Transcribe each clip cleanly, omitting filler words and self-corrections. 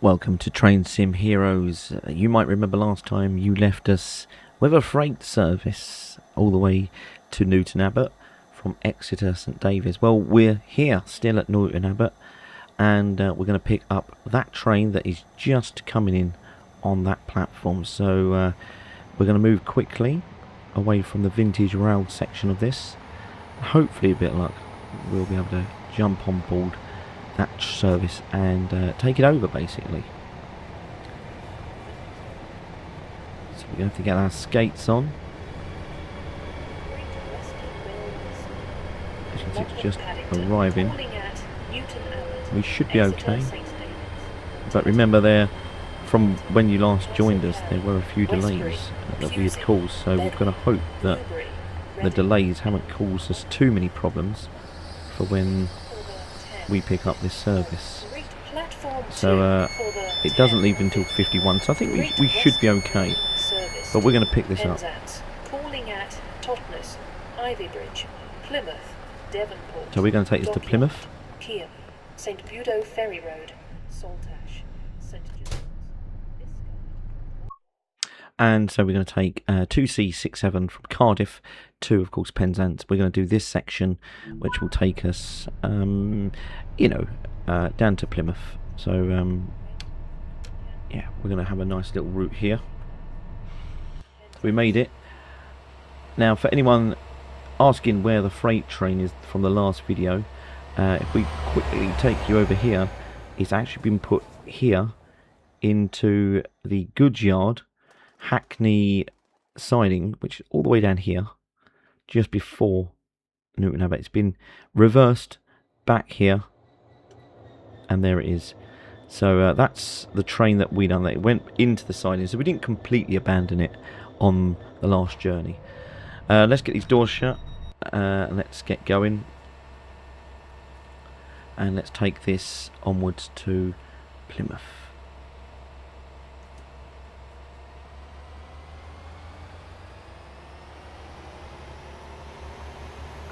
Welcome to Train Sim Heroes. You might remember last time you left us with a freight service all the way to Newton Abbot from Exeter St David's. Well, we're here still at Newton Abbot, and we're going to pick up that train that is just coming in on that platform. So we're going to move quickly away from the vintage rail section of this. Hopefully, a bit of luck, we'll be able to jump on board that service and take it over, basically. So we're going to have to get our skates on. As you can see, it's just arriving. We should be okay. But remember, there, from when you last joined us, there were a few delays that we had caused, so we're going to hope that the delays haven't caused us too many problems for when we pick up this service. So it doesn't leave until 51, so I think we should be okay, but we're going to pick this up. Calling at Totnes, Ivybridge, Plymouth, Devonport. So we're going to take this to Plymouth. Kiam, St Budo Ferry Road, Saltash, St John's. And so we're going to take 2C67 from Cardiff to, of course, Penzance. We're going to do this section, which will take us, down to Plymouth. So, yeah, we're going to have a nice little route here. We made it. Now, for anyone asking where the freight train is from the last video, if we quickly take you over here, it's actually been put here into the goods yard, Hackney siding, which is all the way down here, just before Newton Abbot. It's been reversed back here, and there it is. So that's the train that we done. That it went into the siding, so we didn't completely abandon it on the last journey. Let's get these doors shut, and let's get going, and let's take this onwards to Plymouth.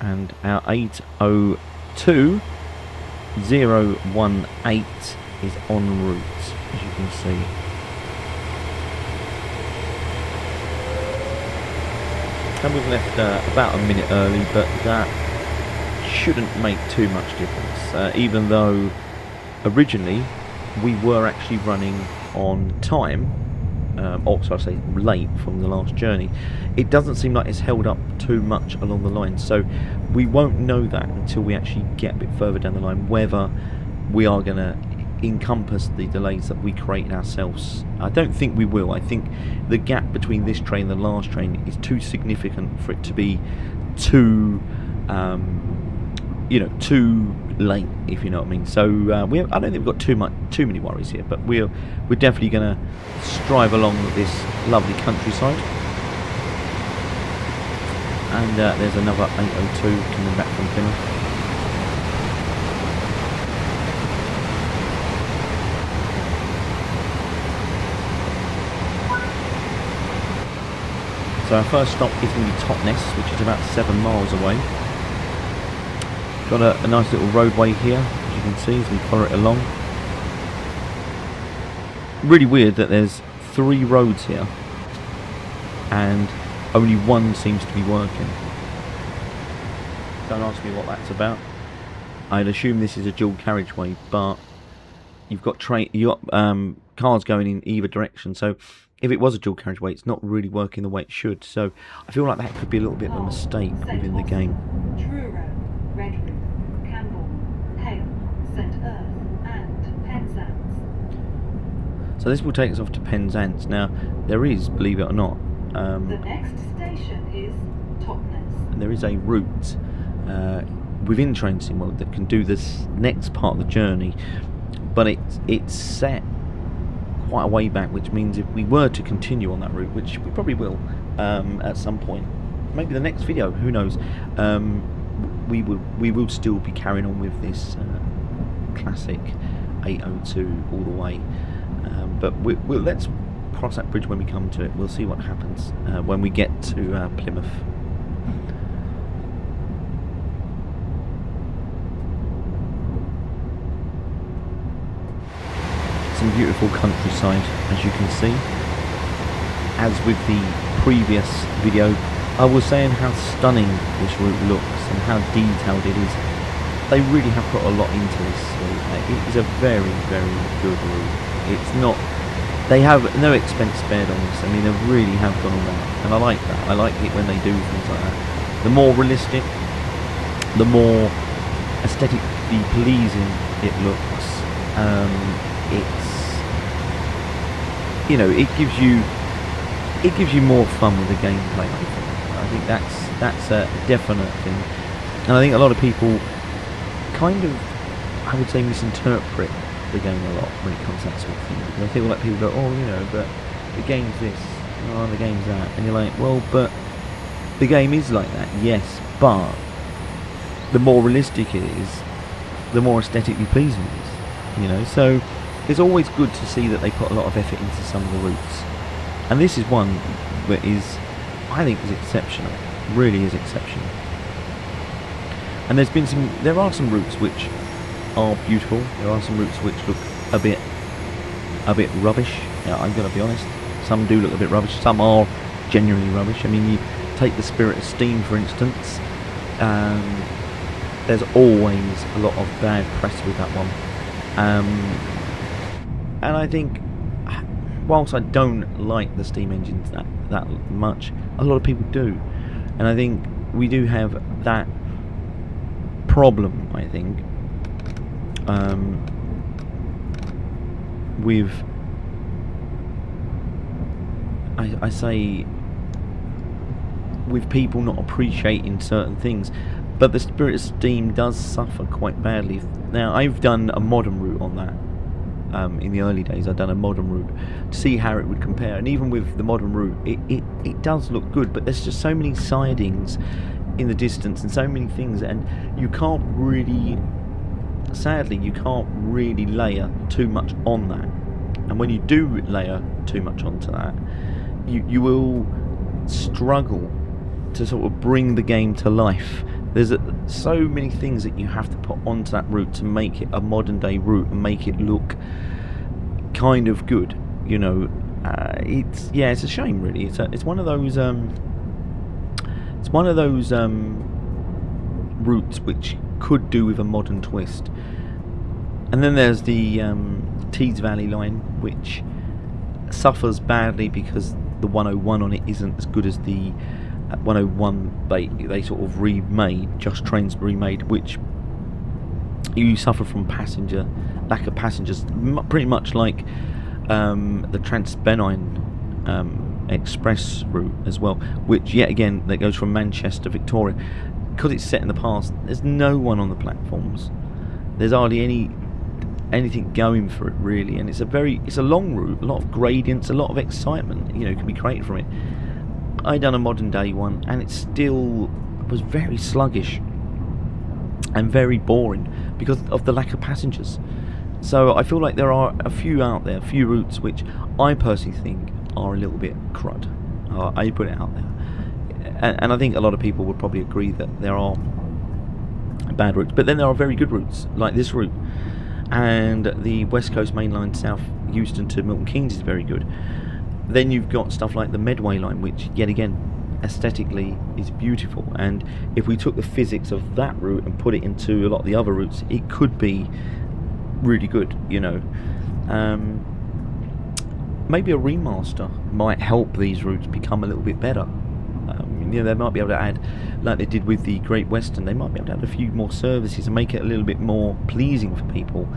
And our 802 018 is en route, as you can see. And we've left about a minute early, but that shouldn't make too much difference. Even though originally we were actually running on time, or so I say late from the last journey, it doesn't seem like it's held up too much along the line. So we won't know that until we actually get a bit further down the line, whether we are going to encompass the delays that we create ourselves. I don't think we will. I think the gap between this train and the last train is too significant for it to be too too late, if you know what I mean. So I don't think we've got too many worries here, but we're definitely going to strive along this lovely countryside. And there's another 802 coming back from Plymouth. So our first stop is going to be Totnes, which is about 7 miles away. Got a nice little roadway here, as you can see, as we follow it along. Really weird that there's 3 roads here, and only one seems to be working. Don't ask me what that's about. I'd assume this is a dual carriageway, but you've got cars going in either direction. So if it was a dual carriageway, it's not really working the way it should. So I feel like that could be a little bit of a mistake within the game. Truro, Redruth, Campbell, Hale, St Earth, and Penzance. So this will take us off to Penzance. Now there is, believe it or not, the next station is Totnes. and there is a route within Train Sim World that can do this next part of the journey, but it's set quite a way back, which means if we were to continue on that route, which we probably will at some point, maybe the next video, who knows, we will still be carrying on with this classic 802 all the way, but let's cross that bridge when we come to it. We'll see what happens when we get to Plymouth. some beautiful countryside, as you can see. As with the previous video, I was saying how stunning this route looks and how detailed it is. They really have put a lot into this route. It is a very, very good route. It's not... They have no expense spared on this. I mean, they really have gone all out. And I like that. I like it when they do things like that. The more realistic, the more aesthetically pleasing it looks. It's... You know, it gives you more fun with the gameplay, I think that's a definite thing. And I think a lot of people kind of, I would say, misinterpret the game a lot when it comes to that sort of thing. Because I feel like people go, oh, you know, but the game's this, oh, the game's that. And you're like, well, but the game is like that, yes, but the more realistic it is, the more aesthetically pleasing it is, you know. So it's always good to see that they put a lot of effort into some of the routes. And this is one that is, I think, is exceptional. Really is exceptional. And there are some routes which are beautiful. There are some routes which look a bit rubbish. Yeah, I'm going to be honest. Some do look a bit rubbish. Some are genuinely rubbish. I mean, you take the Spirit of Steam, for instance. There's always a lot of bad press with that one. And I think, whilst I don't like the steam engines that much, a lot of people do. And I think we do have that problem, I think, with, I say, with people not appreciating certain things. But the Spirit of Steam does suffer quite badly. Now, I've done a modern route on that. In the early days, I'd done a modern route to see how it would compare, and even with the modern route, it does look good, but there's just so many sidings in the distance and so many things, and you can't really, sadly, you can't really layer too much on that. And when you do layer too much onto that, you will struggle to sort of bring the game to life. There's so many things that you have to put onto that route to make it a modern day route and make it look kind of good, you know. It's a shame, really. It's one of those routes which could do with a modern twist. And then there's the Tees Valley line, which suffers badly because the 101 on it isn't as good as the 101 they sort of remade, Just Trains remade, which you suffer from lack of passengers, pretty much like the Transpennine Express route as well, which yet again that goes from Manchester to Victoria. Because it's set in the past, there's no one on the platforms. There's hardly anything going for it, really, and it's a long route, a lot of gradients, a lot of excitement, you know, can be created from it. I done a modern day one, and it still was very sluggish and very boring because of the lack of passengers. So I feel like there are a few routes which I personally think are a little bit crud. I put it out there, and I think a lot of people would probably agree that there are bad routes, but then there are very good routes like this route, and the West Coast Main Line South Euston to Milton Keynes is very good. Then you've got stuff like the Medway line, which yet again aesthetically is beautiful, and if we took the physics of that route and put it into a lot of the other routes, it could be really good, you know. Maybe a remaster might help these routes become a little bit better. You know, they might be able to add, like they did with the Great Western, they might be able to add a few more services and make it a little bit more pleasing for people.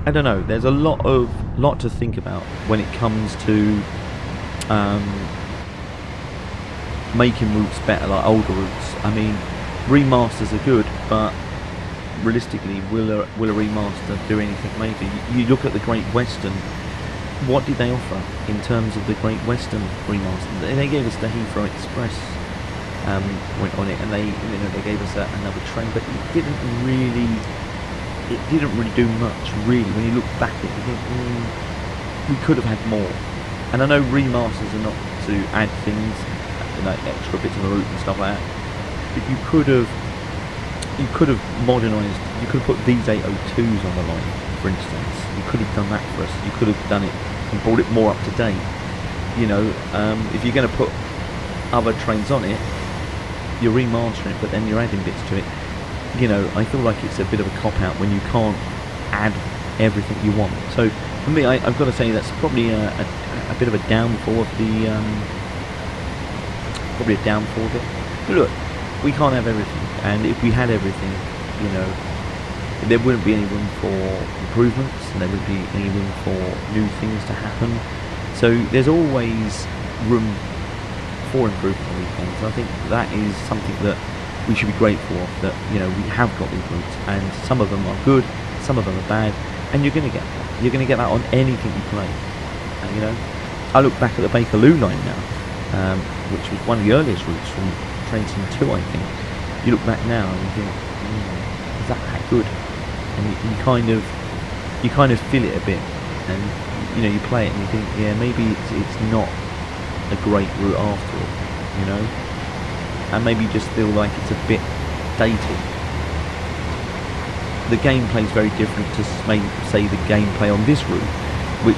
I don't know, there's a lot to think about when it comes to making routes better, like older routes. I mean, remasters are good, but realistically, will a remaster do anything? Maybe. You look at the Great Western, what did they offer in terms of the Great Western remaster? They gave us the Heathrow Express went on it, and they gave us another train, but it didn't really do much, really. When you look back at it, you think, we could have had more. And I know remasters are not to add things, like extra bits of the route and stuff like that, but you could have you could have modernised. You could have put these 802s on the line, for instance. You could have done that for us. You could have done it and brought it more up to date. You know, if you're going to put other trains on it, you're remastering it, but then you're adding bits to it. You know, I feel like it's a bit of a cop-out when you can't add everything you want. So for me, I've got to say that's probably a bit of a downfall of the probably a downfall of it. But look, we can't have everything, and if we had everything, you know, there wouldn't be any room for improvements, and there wouldn't be any room for new things to happen. So there's always room for improvement on these games. I think that is something that we should be grateful of, that, you know, we have got these routes, and some of them are good, some of them are bad, and you're going to get that. You're going to get that on anything you play. You know, I look back at the Bakerloo line now, which was one of the earliest routes from Train Sim 2, I think. You look back now and you think, is that good? And you kind of feel it a bit, and you know, you play it and you think, yeah, maybe it's not a great route after all, you know, and maybe you just feel like it's a bit dated. The gameplay is very different to say the gameplay on this route, which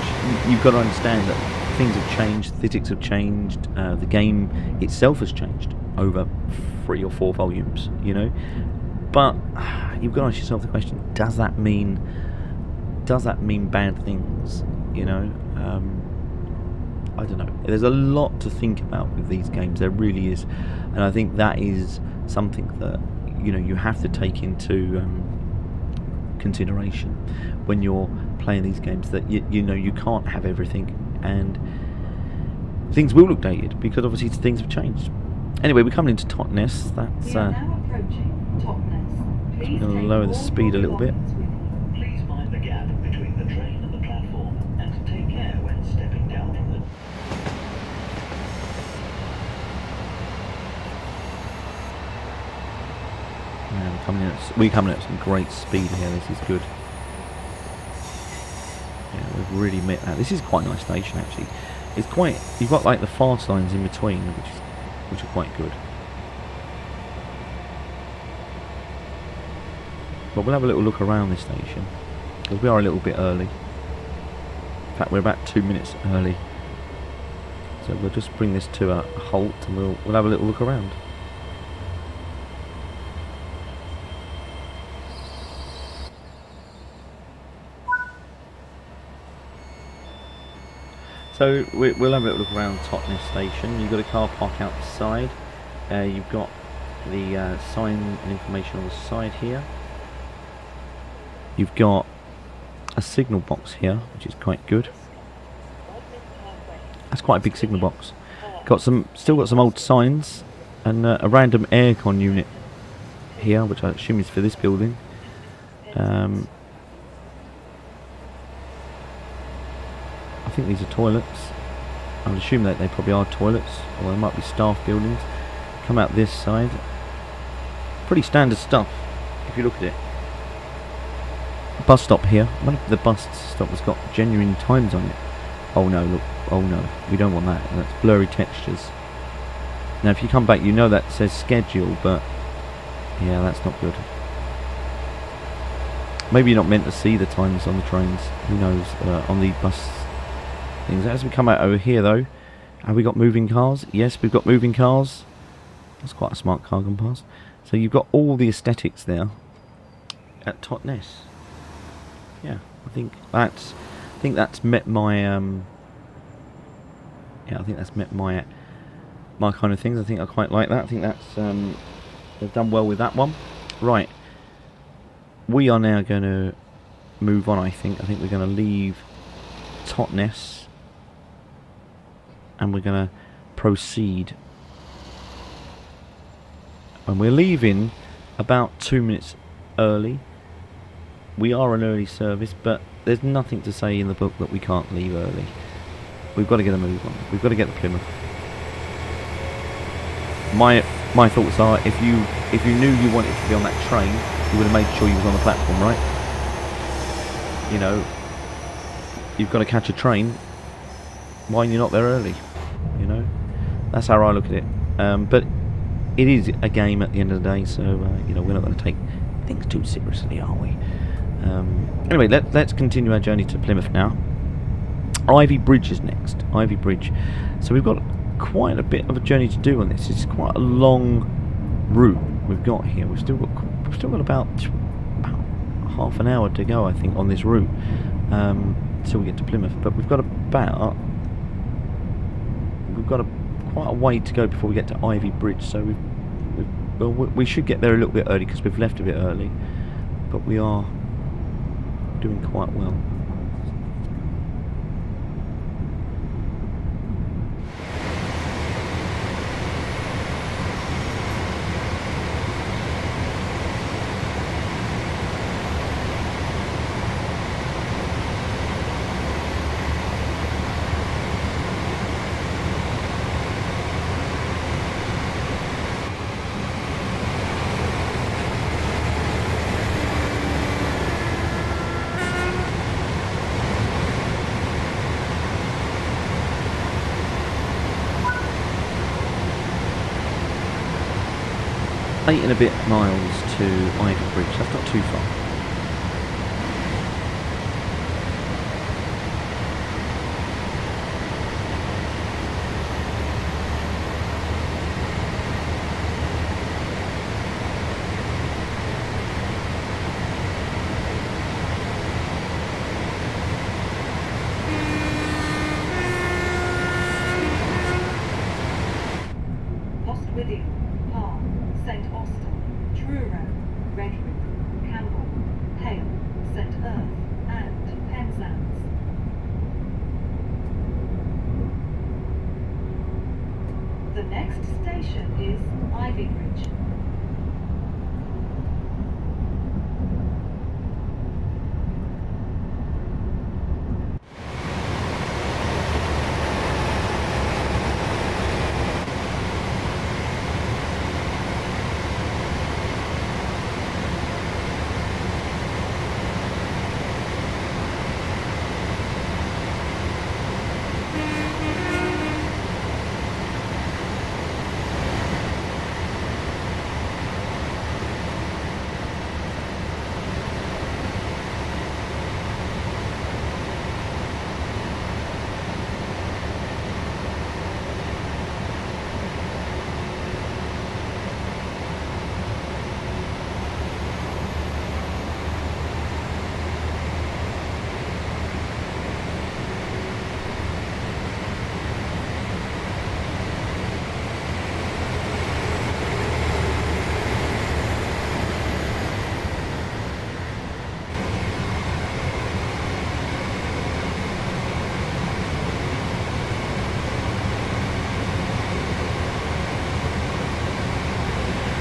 you've got to understand that things have changed, physics have changed, the game itself has changed over 3 or 4 volumes, you know. But you've got to ask yourself the question: does that mean bad things? You know, I don't know. There's a lot to think about with these games. There really is, and I think that is something that, you know, you have to take into consideration when you're playing these games. That you know, you can't have everything, and things will look dated because obviously things have changed. Anyway, we're coming into Totnes. That's We are now approaching Totnes. Please going to take lower the all speed a little bit. belongings with you. Please mind the gap between the train and the platform, and take care when stepping down from the... Man, we're coming at some great speed here. This is good. Yeah, we've really met that. This is quite a nice station, actually. It's quite. You've got like the fast lines in between, which are quite good. But we'll have a little look around this station, because we are a little bit early. In fact, we're about 2 minutes early. So we'll just bring this to a halt, and we'll have a little look around. So we'll have a little look around Totnes Station. You've got a car park outside. You've got the sign and information on the side here. You've got a signal box here, which is quite good. That's quite a big signal box. Still got some old signs, and a random aircon unit here, which I assume is for this building. I think these are toilets. I would assume that they probably are toilets, or they might be staff buildings. Come out this side. Pretty standard stuff, if you look at it. Bus stop here. I wonder if the bus stop has got genuine times on it. Oh no, look. Oh no, we don't want that. That's blurry textures. Now if you come back, you know that says schedule, but yeah, that's not good. Maybe you're not meant to see the times on the trains. Who knows? On the bus things. As we come out over here though, have we got moving cars? Yes, we've got moving cars. That's quite a smart car gone past. So you've got all the aesthetics there at Totnes. Yeah, I think that's met my yeah, I think that's met my kind of things. I think I quite like that. I think that's they've done well with that one. Right, we are now going to move on. I think we're going to leave Totnes, and we're going to proceed. And we're leaving about 2 minutes early. We are an early service, but there's nothing to say in the book that we can't leave early. We've got to get a move on. We've got to get to Plymouth. My thoughts are, if you knew you wanted to be on that train, you would have made sure you was on the platform, right? You know, you've got to catch a train. Why are you not there early? You know, that's how I look at it. But it is a game at the end of the day, so you know, we're not going to take things too seriously, are we? Anyway, let's continue our journey to Plymouth now. Ivy Bridge is next. Ivy Bridge. So we've got quite a bit of a journey to do on this. It's quite a long route we've got here. We've still got about half an hour to go, I think, on this route till we get to Plymouth. But we've got quite a way to go before we get to Ivy Bridge. So we should get there a little bit early because we've left a bit early. But we are doing quite well. Eight and a bit miles to Ivy Bridge. That's not too far. Postwithiel, Parr, St. Austin, Truro, Redrick, Campbell, Hale, St. Earth, and Penzance. The next station is Ivy Bridge.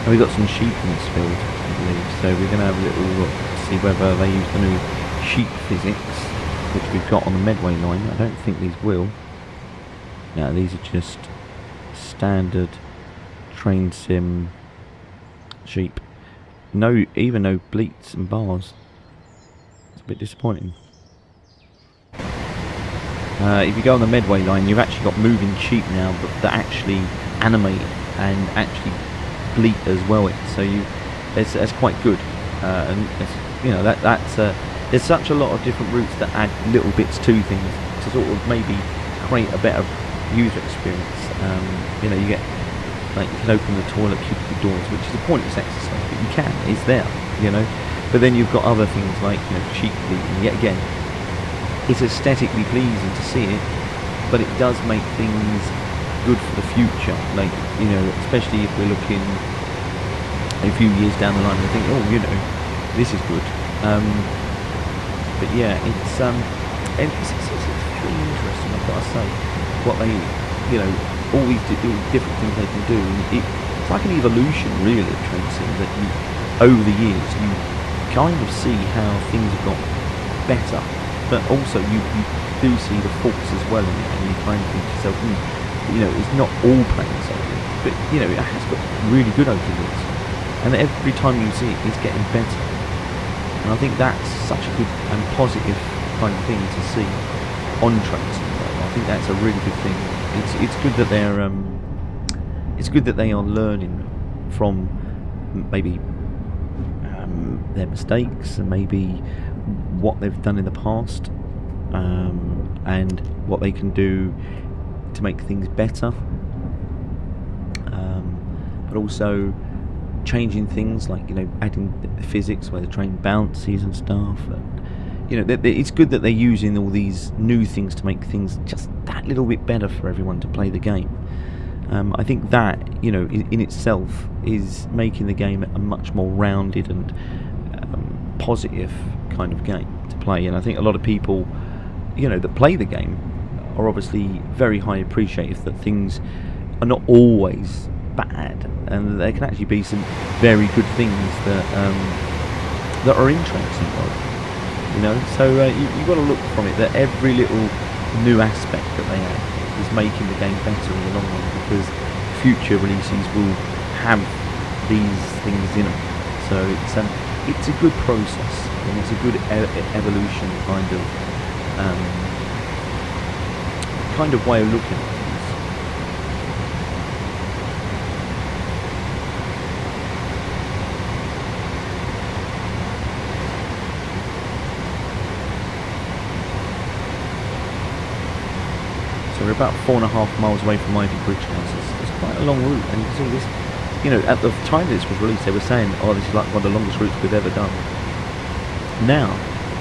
And we've got some sheep in this field, I believe, so we're going to have a little look to see whether they use the new sheep physics, which we've got on the Medway line. I don't think these will. No, these are just standard train sim sheep. Even no bleats and bars. It's a bit disappointing. If you go on the Medway line, you've actually got moving sheep now, but that actually animate and actually bleat as well. So it's quite good, and you know that's there's such a lot of different routes that add little bits to things to sort of maybe create a better user experience. You know, you get like you can open the toilet cubicle doors, which is a pointless exercise, but you can. It's there, you know. But then you've got other things like, you know, sheep bleating. Yet again, it's aesthetically pleasing to see it, but it does make things good for the future. Like, you know, especially if we're looking a few years down the line and think, oh, you know, this is good. But yeah, it's very interesting, I've got to say, what they, you know, all these different things they can do. And it's like an evolution, really, of train sim, that you, over the years, you kind of see how things have got better, but also you do see the faults as well in it, and you kind of think to yourself, you know, it's not all plain sailing, but you know, it has got really good open doors, and every time you see it, it's getting better. And I think that's such a good and positive kind of thing to see on trains. I think that's a really good thing. It's good that they're are learning from maybe their mistakes and maybe what they've done in the past, and what they can do to make things better, but also changing things like, you know, adding the physics where the train bounces and stuff, and you know, it's good that they're using all these new things to make things just that little bit better for everyone to play the game. I think that, you know, in itself is making the game a much more rounded and positive kind of game to play. And I think a lot of people, you know, that play the game are obviously very high appreciative that things are not always bad, and there can actually be some very good things that that are interesting, you know. So you've got to look from it that every little new aspect that they add is making the game better in the long run, because future releases will have these things in them. So it's a good process, and it's a good evolution kind of way of looking at things. So we're about 4.5 miles away from Ivy Bridge now, so it's quite a long route, and you can see this, you know, at the time this was released they were saying, oh, this is like one of the longest routes we've ever done. Now,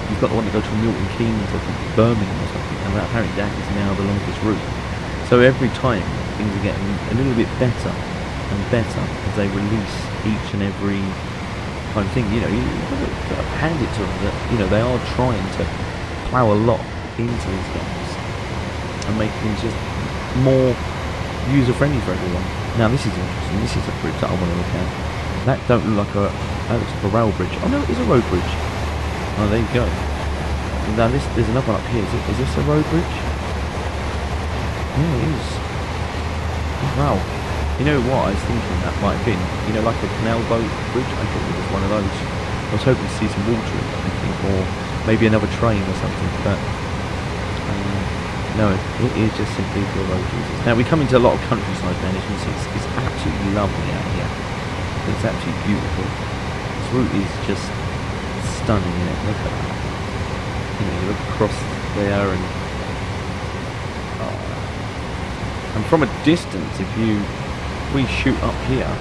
you've got the one that goes from Milton Keynes to Birmingham or something, and apparently that is now the longest route. So every time things are getting a little bit better and better as they release each and every kind of thing. You know, you've got to hand it to them that, you know, they are trying to plough a lot into these games and make things just more user-friendly for everyone. Now this is interesting. This is a bridge that I want to look at. That don't look like that looks like a rail bridge. Oh no, it is a road bridge. Oh, there you go. Now there's another one up here. Is this a road bridge? Yeah, it is. Oh, wow. You know what I was thinking that might have been? You know, like a canal boat bridge? I thought it was one of those. I was hoping to see some water in it, I think, or maybe another train or something, but no, it is just simply for road users. Now we come into a lot of countryside now, as you can see, it's absolutely lovely out here. It's absolutely beautiful. This route is just stunning, isn't it? Look at that. You know, you look across there and from a distance, if we shoot up here,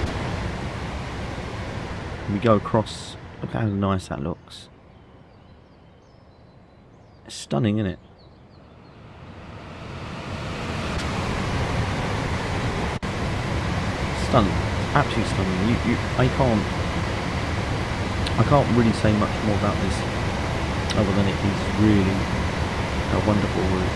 and we go across, look how nice that looks. It's stunning, isn't it? Stunning, absolutely stunning. I can't really say much more about this other than it is really a wonderful route.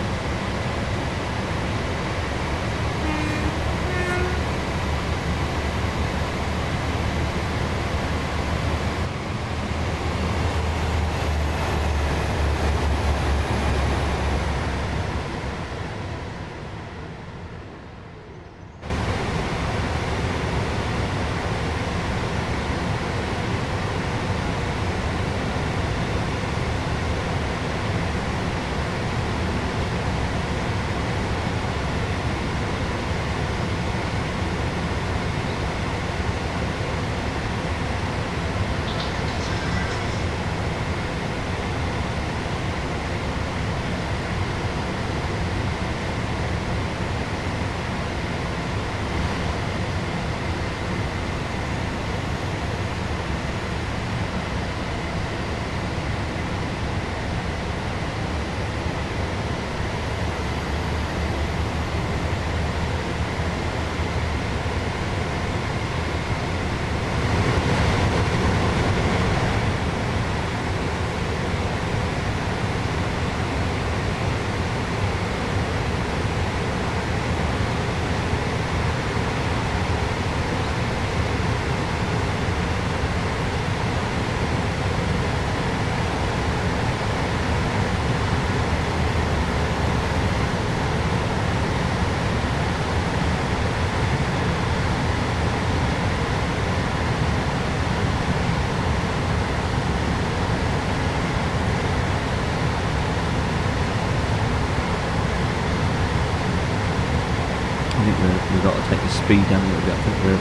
We've got to take the speed down a little bit. I think we're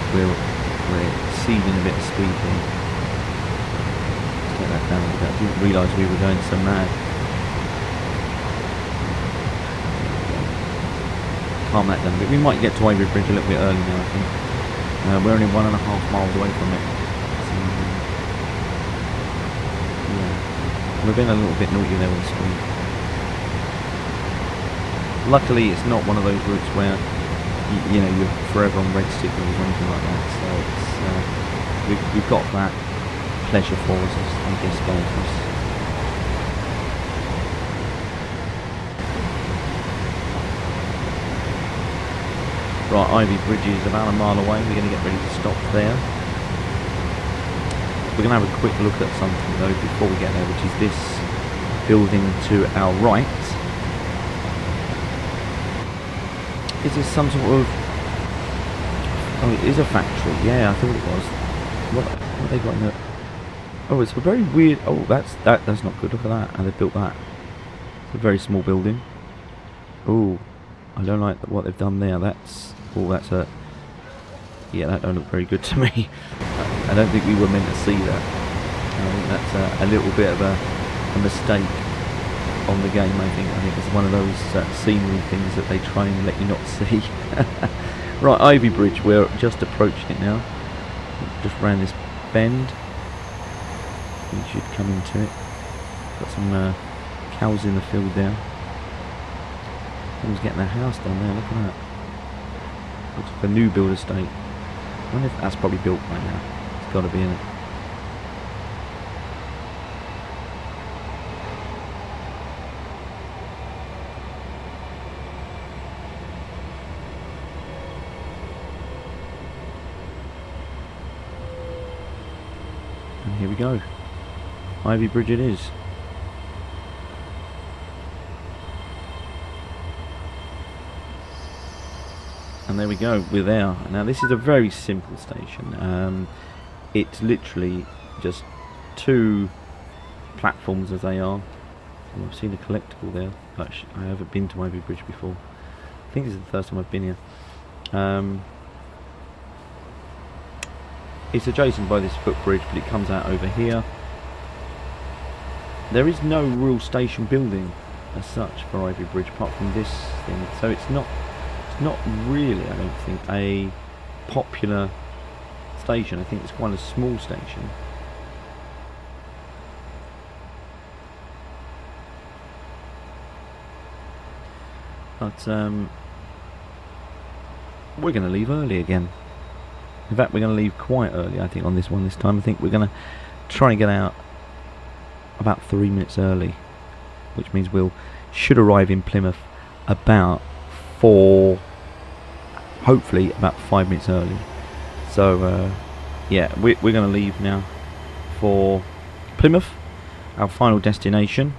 We're ceding a bit of speed here. Let's get that down a bit. I didn't realise we were going so mad. Calm that down a bit. We might get to Ivy Bridge a little bit early now, I think. We're only 1.5 miles away from it. So, yeah. We've been a little bit naughty there with the speed. Luckily, it's not one of those routes where you know you're forever on red signals or anything like that. So it's we've got that pleasure for us, I guess, going for us. Right, Ivy Bridge is about a mile away. We're going to get ready to stop there. We're going to have a quick look at something though before we get there, which is this building to our right. Is this some sort of... Oh, it is a factory. Yeah, I thought it was. What have they got in there? Oh, it's a very weird... Oh, that's not good. Look at that. How they built that. It's a very small building. Oh, I don't like what they've done there. That's... Oh, that's a... Yeah, that don't look very good to me. I don't think we were meant to see that. I think that's a little bit of a mistake on the game, I think. I think it's one of those scenery things that they try and let you not see. Right, Ivy Bridge, we're just approaching it now. Just round this bend. We should come into it. Got some cows in the field there. Someone's getting their house down there, look at that. Looks like a new build estate. I wonder if that's probably built by now. It's got to be in it. And here we go. Ivy Bridge it is. And there we go, we're there. Now this is a very simple station. It's literally just 2 platforms as they are. And I've seen a collectible there, but I haven't been to Ivy Bridge before. I think this is the first time I've been here. It's adjacent by this footbridge, but it comes out over here. There is no real station building as such for Ivy Bridge apart from this thing, so it's not really, I don't think, a popular station. I think it's quite a small station. But we're going to leave early again. In fact, we're going to leave quite early, I think, on this one this time. I think we're going to try and get out about 3 minutes early, which means should arrive in Plymouth about hopefully about 5 minutes early. So yeah, we're going to leave now for Plymouth, our final destination,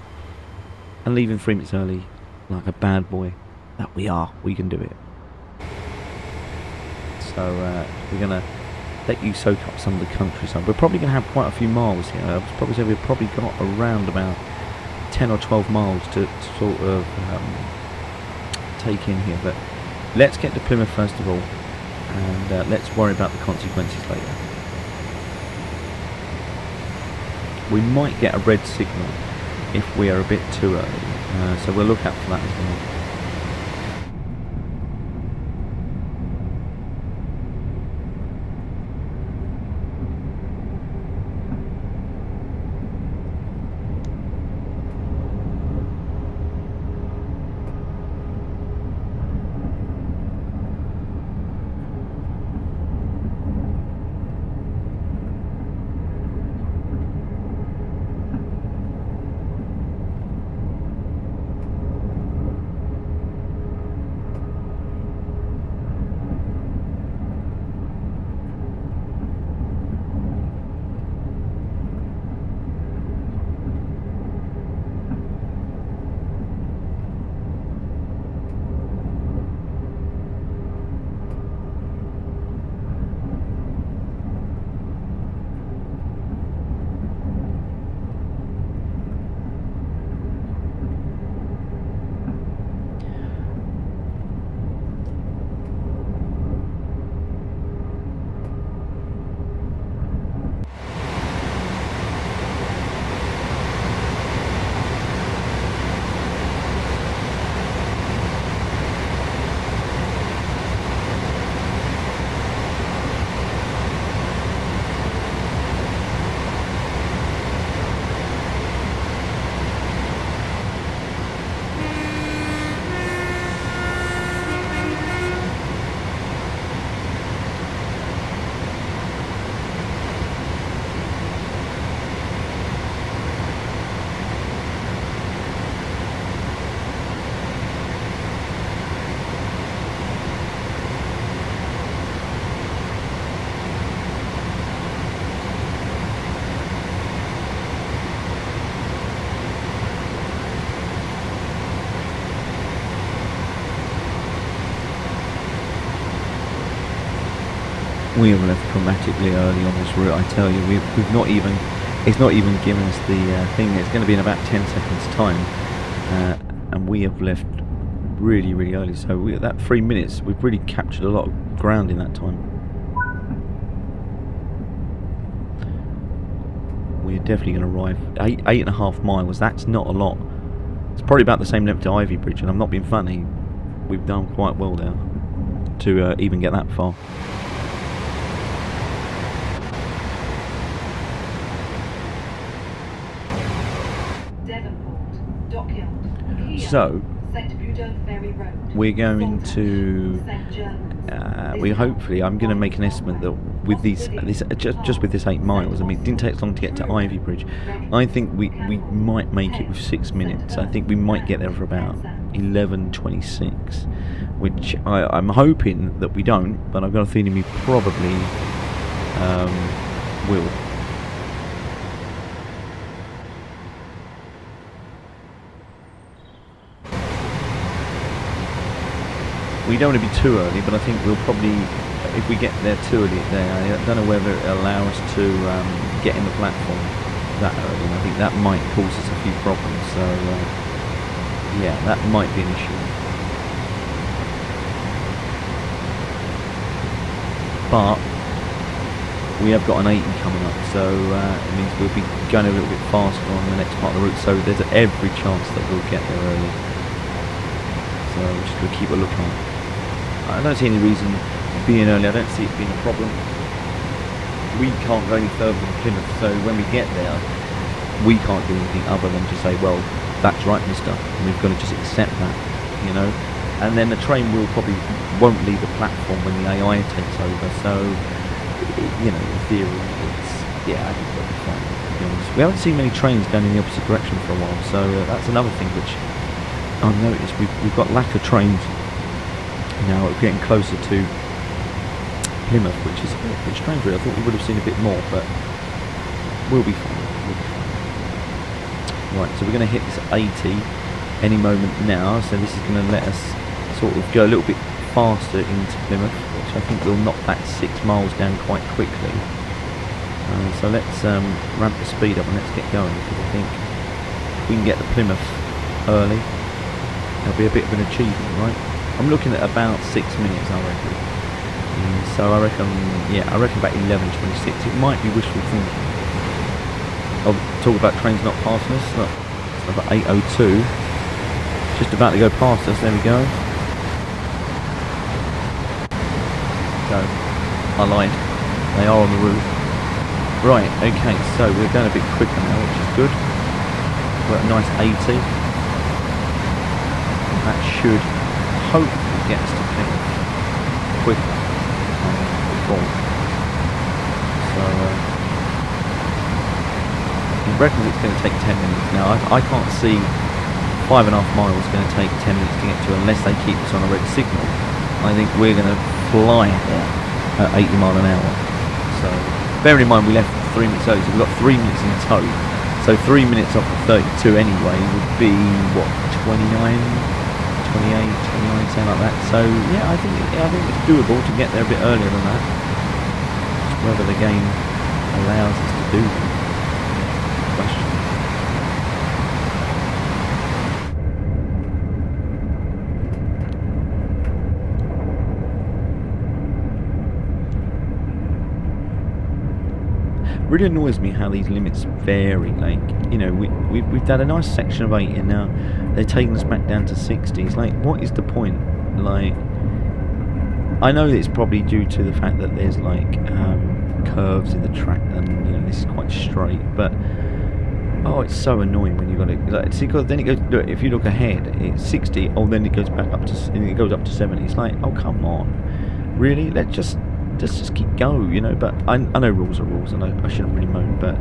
and leaving 3 minutes early like a bad boy that we are. We can do it. So we're going to let you soak up some of the countryside. We're probably going to have quite a few miles here. I would probably say we've probably got around about 10 or 12 miles to sort of take in here. But let's get to Plymouth first of all, and let's worry about the consequences later. We might get a red signal if we are a bit too early, so we'll look out for that as well. We have left dramatically early on this route, I tell you. We've not even, it's not even given us the thing. It's going to be in about 10 seconds time, and we have left really, really early. So that 3 minutes, we've really captured a lot of ground in that time. We're definitely going to arrive 8.5 miles. That's not a lot. It's probably about the same length to Ivy Bridge, and I'm not being funny. We've done quite well there to even get that far. So we're going to I'm going to make an estimate that with just with this 8 miles, I mean, it didn't take us long to get to Ivy Bridge. I think we might make it with 6 minutes. I think we might get there for about 11:26, which I'm hoping that we don't, but I've got a feeling we probably will. We don't want to be too early, but I think we'll probably, if we get there too early there, I don't know whether it'll allow us to get in the platform that early, and I think that might cause us a few problems, so yeah, that might be an issue. But we have got an 80 coming up, so it means we'll be going a little bit faster on the next part of the route, so there's every chance that we'll get there early. So we're just going to keep a lookout. I don't see any reason being early. I don't see it being a problem. We can't go any further than Plymouth, so when we get there, we can't do anything other than to say, well, that's right, mister. And we've got to just accept that, you know. And then the train won't leave the platform when the AI takes over. So, you know, in theory, I think we'll be fine, to be honest. We haven't seen many trains going in the opposite direction for a while, so that's another thing which I've noticed. We've got lack of trains now. We're getting closer to Plymouth, which is a bit strange really. I thought we would have seen a bit more, but we'll be fine. Right, so we're going to hit this 80 any moment now, so this is going to let us sort of go a little bit faster into Plymouth, which I think will knock that 6 miles down quite quickly. So let's ramp the speed up and let's get going, because I think if we can get to Plymouth early, that'll be a bit of an achievement, right? I'm looking at about 6 minutes, I reckon. So I reckon about 11:26. It might be wishful thinking. I'll talk about trains not passing us. Look, it's about 8:02. Just about to go past us. There we go. So I lied. They are on the route. Right. Okay. So we're going a bit quicker now, which is good. We're at a nice 80. That should hopefully get us to Plymouth quicker before. So he reckons it's going to take 10 minutes. Now I can't see 5.5 miles going to take 10 minutes to get to unless they keep us on a red signal. I think we're going to fly there at 80 miles an hour. So bearing in mind we left 3 minutes early, so we've got 3 minutes in tow. So 3 minutes off of 32 anyway would be what, 29, something like that. So yeah, I think it's doable to get there a bit earlier than that. Just whether the game allows us to do that. Question. Really annoys me how these limits vary. Like, you know, we've done a nice section of 80 and now they're taking us back down to 60. It's like, what is the point? Like, I know it's probably due to the fact that there's like curves in the track and, you know, this is quite straight, but oh, it's so annoying when you've got it. Like, see, because then it goes. Look, if you look ahead, it's 60. Oh, then it goes back up to, and it goes up to 70. It's like, oh, come on, really? Let's just keep go, you know. But I know rules are rules, and I shouldn't really moan, but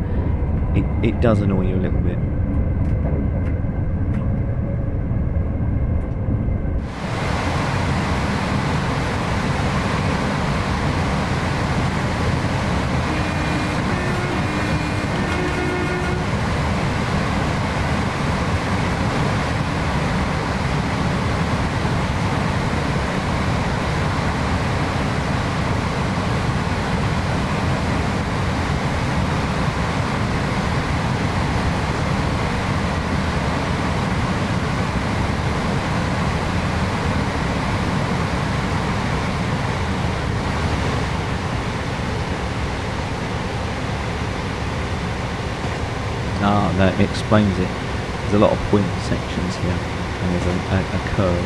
it does annoy you a little bit. one. That explains it. There's a lot of point sections here, and there's a curve.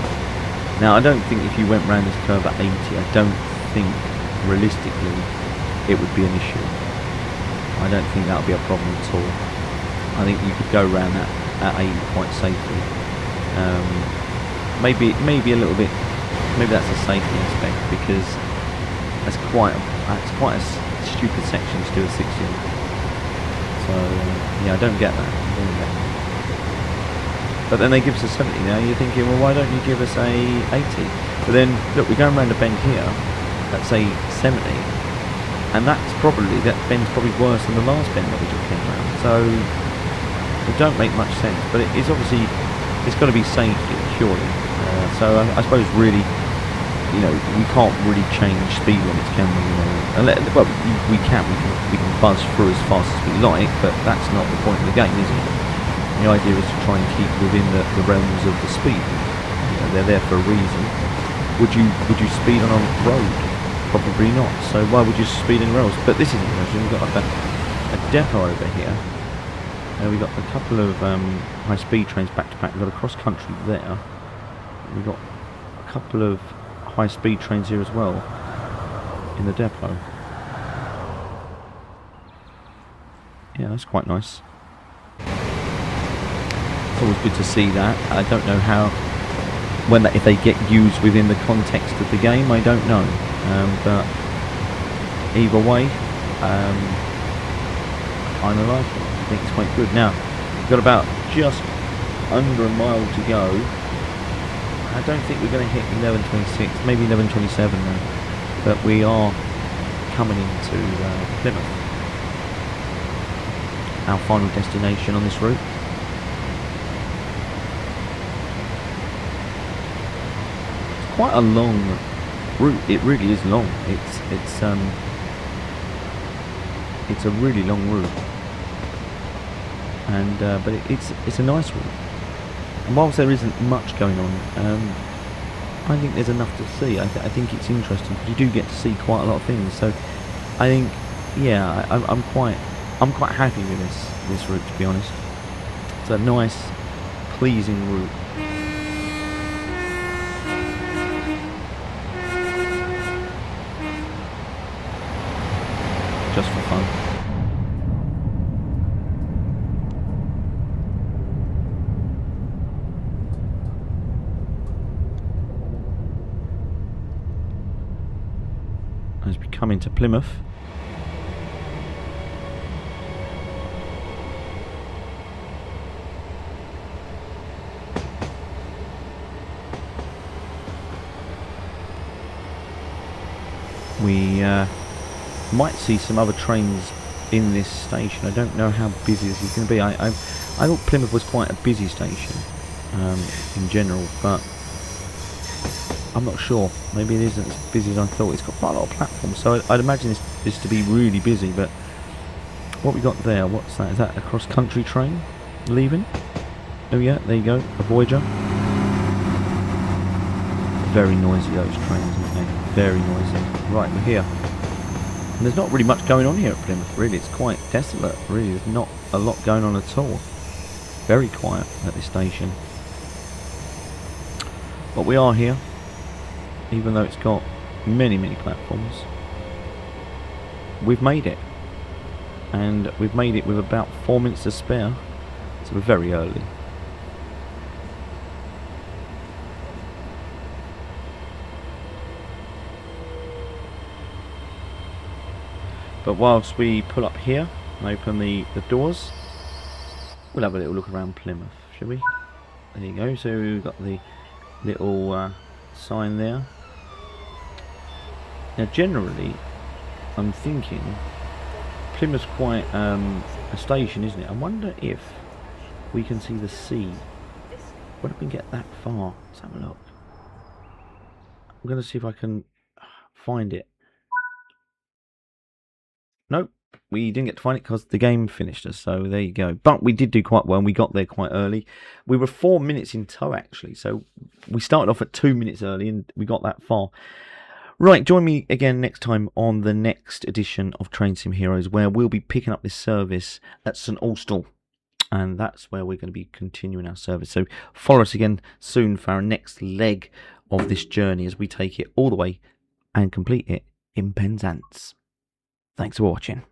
Now, I don't think if you went round this curve at 80, I don't think realistically it would be an issue. I don't think that would be a problem at all. I think you could go around that at 80 quite safely. Maybe a little bit. Maybe that's a safety aspect, because that's quite a stupid section to do a 60. So yeah, I don't get that. But then they give us a 70 now. You're thinking, well, why don't you give us a 80? But then look, we're going around a bend here. That's a 70, and that bend's probably worse than the last bend that we just came around. So it don't make much sense. But it is obviously, it's got to be safety, surely. So I suppose really, you know, we can't really change speed limits, can we? Well, we can buzz through as fast as we like, but that's not the point of the game, is it? The idea is to try and keep within the realms of the speed. You know, they're there for a reason. Would you speed on a road? Probably not. So why would you speed in rails? But this is interesting. We've got like a depot over here. We've got a couple of high-speed trains back to back. We've got a cross-country there. We've got a couple of high-speed trains here as well in the depot. Yeah, that's quite nice. It's always good to see that. I don't know how, if they get used within the context of the game, I don't know. But either way, I like it. I think it's quite good. Now, we've got about just under a mile to go. I don't think we're going to hit 11:26, maybe 11:27 now. But we are coming into Plymouth, our final destination on this route. It's quite a long route. It really is long. It's a really long route, and but it's a nice route. And whilst there isn't much going on, I think there's enough to see. I think it's interesting because you do get to see quite a lot of things. So I think, yeah, I'm quite happy with this route, to be honest. It's a nice, pleasing route. Just for fun. As we come into Plymouth, we might see some other trains in this station. I don't know how busy this is going to be. I thought Plymouth was quite a busy station in general, but I'm not sure. Maybe it isn't as busy as I thought. It's got quite a lot of platforms, so I'd imagine this to be really busy. But what we got there, what's that? Is that a cross-country train leaving? Oh yeah, there you go, a Voyager. Very noisy, those trains, aren't they? Very noisy. Right, we're here. And there's not really much going on here at Plymouth, really. It's quite desolate, really. There's not a lot going on at all. Very quiet at this station. But we are here, even though it's got many, many platforms. We've made it. And we've made it with about 4 minutes to spare. So we're very early. But whilst we pull up here and open the doors, we'll have a little look around Plymouth, shall we? There you go. So we've got the little sign there. Now generally, I'm thinking Plymouth's quite a station, isn't it? I wonder if we can see the sea. What if we get that far? Let's have a look. I'm going to see if I can find it. Nope, we didn't get to find it because the game finished us, so there you go. But we did do quite well, and we got there quite early. We were 4 minutes in tow, actually, so we started off at 2 minutes early, and we got that far. Right, join me again next time on the next edition of Train Sim Heroes, where we'll be picking up this service at St Austell. and that's where we're going to be continuing our service. So follow us again soon for our next leg of this journey as we take it all the way and complete it in Penzance. Thanks for watching.